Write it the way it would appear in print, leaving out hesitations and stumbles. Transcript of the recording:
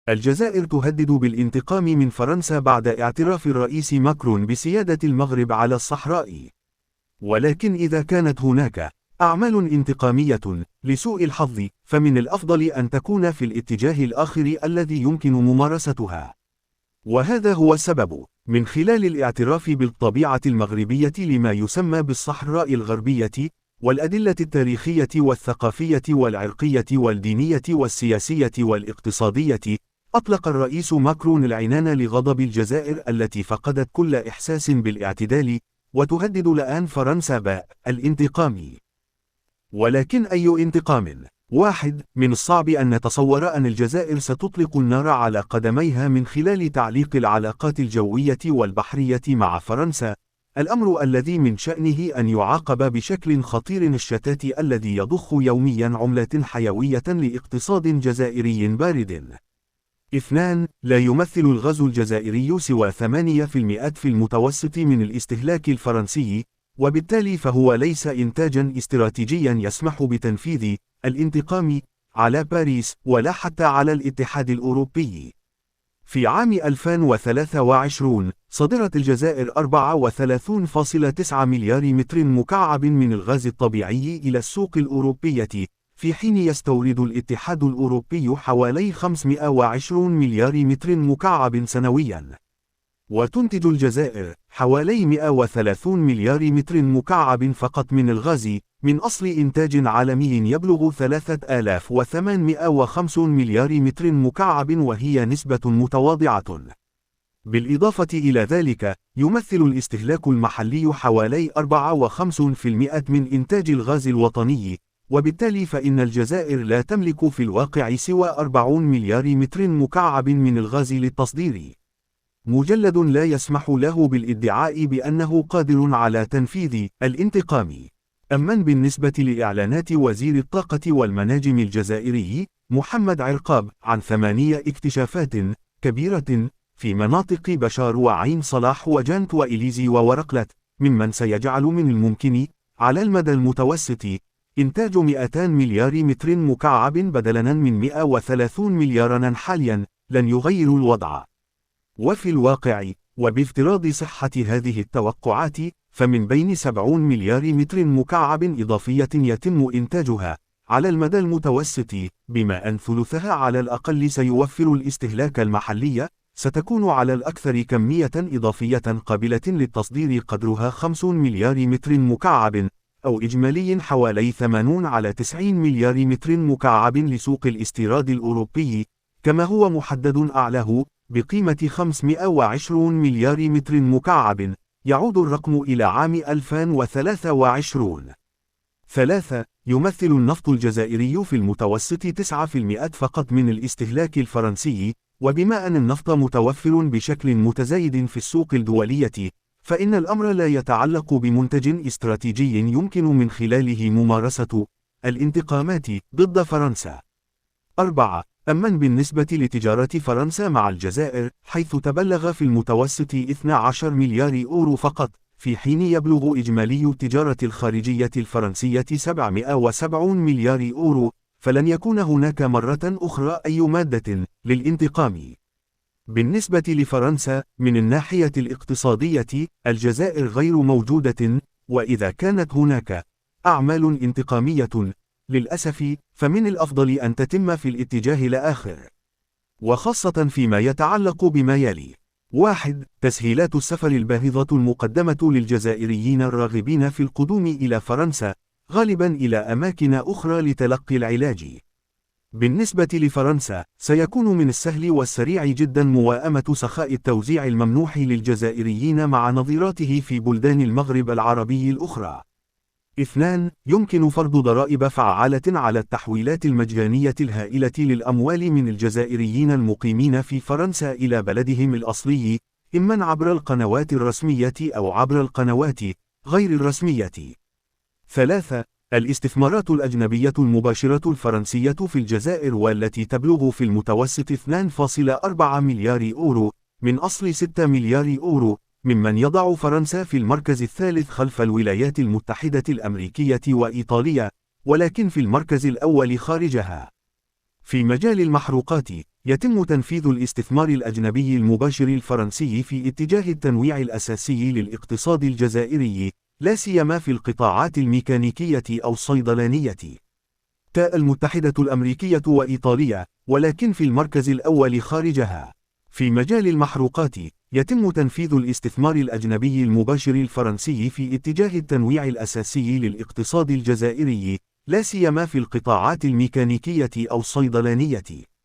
الجزائر تهدد بالانتقام من فرنسا بعد اعتراف الرئيس ماكرون بسيادة المغرب على الصحراء. ولكن إذا كانت هناك أعمال انتقامية لسوء الحظ، فمن الأفضل أن تكون في الاتجاه الآخر الذي يمكن ممارستها. وهذا هو السبب من خلال الاعتراف بالطبيعة المغربية لما يسمى بالصحراء الغربية، والأدلة التاريخية والثقافية والعرقية والدينية والسياسية والاقتصادية، أطلق الرئيس ماكرون العنان لغضب الجزائر التي فقدت كل إحساس بالاعتدال، وتهدد الآن فرنسا بالانتقام. ولكن أي انتقام؟ 1. من الصعب أن نتصور أن الجزائر ستطلق النار على قدميها من خلال تعليق العلاقات الجوية والبحرية مع فرنسا، الأمر الذي من شأنه أن يعاقب بشكل خطير الشتات الذي يضخ يوميا عملة حيوية لاقتصاد جزائري بارد. 2. لا يمثل الغاز الجزائري سوى 8% في المتوسط من الاستهلاك الفرنسي، وبالتالي فهو ليس إنتاجا استراتيجيا يسمح بتنفيذ الانتقام على باريس ولا حتى على الاتحاد الأوروبي. في عام 2023 صدرت الجزائر 34.9 مليار متر مكعب من الغاز الطبيعي إلى السوق الأوروبية، في حين يستورد الاتحاد الأوروبي حوالي 520 مليار متر مكعب سنويا. وتنتج الجزائر حوالي 130 مليار متر مكعب فقط من الغاز، من أصل إنتاج عالمي يبلغ 3850 مليار متر مكعب، وهي نسبة متواضعة. بالإضافة إلى ذلك، يمثل الاستهلاك المحلي حوالي 54% من إنتاج الغاز الوطني، وبالتالي فإن الجزائر لا تملك في الواقع سوى 40 مليار متر مكعب من الغاز للتصدير. مجلد لا يسمح له بالادعاء بأنه قادر على تنفيذ الانتقام. أما بالنسبة لإعلانات وزير الطاقة والمناجم الجزائري محمد عرقاب عن 8 اكتشافات كبيرة في مناطق بشار وعين صلاح وجانت وإليزي وورقلت، ممن سيجعل من الممكن على المدى المتوسط إنتاج 200 مليار متر مكعب بدلاً من 130 مليار حالياً، لن يغير الوضع. وفي الواقع، وبافتراض صحة هذه التوقعات، فمن بين 70 مليار متر مكعب إضافية يتم إنتاجها على المدى المتوسط، بما أن ثلثها على الأقل سيوفر الاستهلاك المحلي، ستكون على الأكثر كمية إضافية قابلة للتصدير قدرها 50 مليار متر مكعب، أو إجمالي حوالي 80 على 90 مليار متر مكعب لسوق الاستيراد الأوروبي، كما هو محدد أعلاه بقيمة 520 مليار متر مكعب. يعود الرقم إلى عام 2023. 3. يمثل النفط الجزائري في المتوسط 9% فقط من الاستهلاك الفرنسي، وبما أن النفط متوفر بشكل متزايد في السوق الدولية، فإن الأمر لا يتعلق بمنتج استراتيجي يمكن من خلاله ممارسة الانتقامات ضد فرنسا. 4. أما بالنسبة لتجارة فرنسا مع الجزائر، حيث تبلغ في المتوسط 12 مليار يورو فقط، في حين يبلغ إجمالي التجارة الخارجية الفرنسية 770 مليار يورو، فلن يكون هناك مرة أخرى أي مادة للانتقام. بالنسبة لفرنسا، من الناحية الاقتصادية، الجزائر غير موجودة، وإذا كانت هناك أعمال انتقامية، للأسف، فمن الأفضل أن تتم في الاتجاه الآخر، وخاصة فيما يتعلق بما يلي: 1. تسهيلات السفر الباهظة المقدمة للجزائريين الراغبين في القدوم إلى فرنسا، غالبا إلى أماكن أخرى لتلقي العلاج. بالنسبة لفرنسا، سيكون من السهل والسريع جدا موائمة سخاء التوزيع الممنوح للجزائريين مع نظيراته في بلدان المغرب العربي الأخرى. 2. يمكن فرض ضرائب فعالة على التحويلات المجانية الهائلة للأموال من الجزائريين المقيمين في فرنسا إلى بلدهم الأصلي، إما عبر القنوات الرسمية أو عبر القنوات غير الرسمية. 3. الاستثمارات الأجنبية المباشرة الفرنسية في الجزائر، والتي تبلغ في المتوسط 2.4 مليار يورو، من أصل 6 مليار يورو، ممن يضع فرنسا في المركز الثالث خلف الولايات المتحدة الأمريكية وإيطاليا، ولكن في المركز الأول خارجها. في مجال المحروقات، يتم تنفيذ الاستثمار الأجنبي المباشر الفرنسي في اتجاه التنويع الأساسي للاقتصاد الجزائري، لا سيما في القطاعات الميكانيكية أو الصيدلانية. المتحدة الأمريكية وإيطاليا، ولكن في المركز الأول خارجها. في مجال المحروقات، يتم تنفيذ الاستثمار الأجنبي المباشر الفرنسي في اتجاه التنويع الأساسي للاقتصاد الجزائري، لا سيما في القطاعات الميكانيكية أو الصيدلانية.